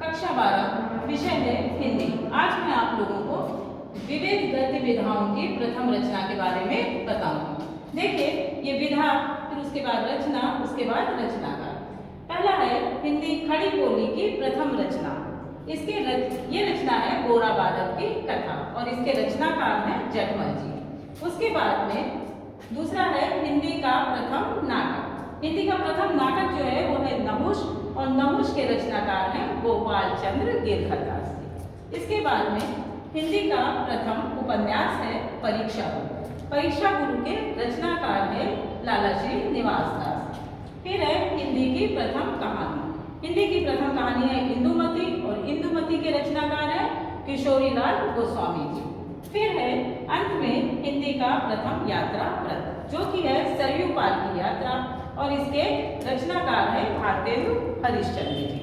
कक्षा 12 विषय है हिंदी। आज मैं आप लोगों को विविध गद्य विधाओं की प्रथम रचना के बारे में बताऊंगी। देखिए, ये विधा, फिर उसके बाद रचना, उसके बाद रचनाकार। पहला है हिंदी खड़ी बोली की प्रथम रचना। ये रचना है गोरा बादल की कथा और इसके रचनाकार हैं जटमल जी। उसके बाद में दूसरा है हिंदी का प्रथम नाटक। हिंदी का प्रथम नाटक जो है वो है नहुष और नहुष के रचनाकार हैं गोपाल चंद्र गिरधरदास जी। इसके बाद में हिंदी का प्रथम उपन्यास है परीक्षा गुरु। परीक्षा गुरु के रचनाकार है लाला श्री निवास दास। फिर है हिंदी की प्रथम कहानी। हिंदी की प्रथम कहानी है इंदुमती और इंदुमती के रचनाकार है किशोरीलाल गोस्वामी जी। फिर है अंत में हिंदी का प्रथम यात्रा व्रत जो कि है सरयू पार की यात्रा और इसके रचनाकार है भारतेंदु हरिश्चंद्र जी।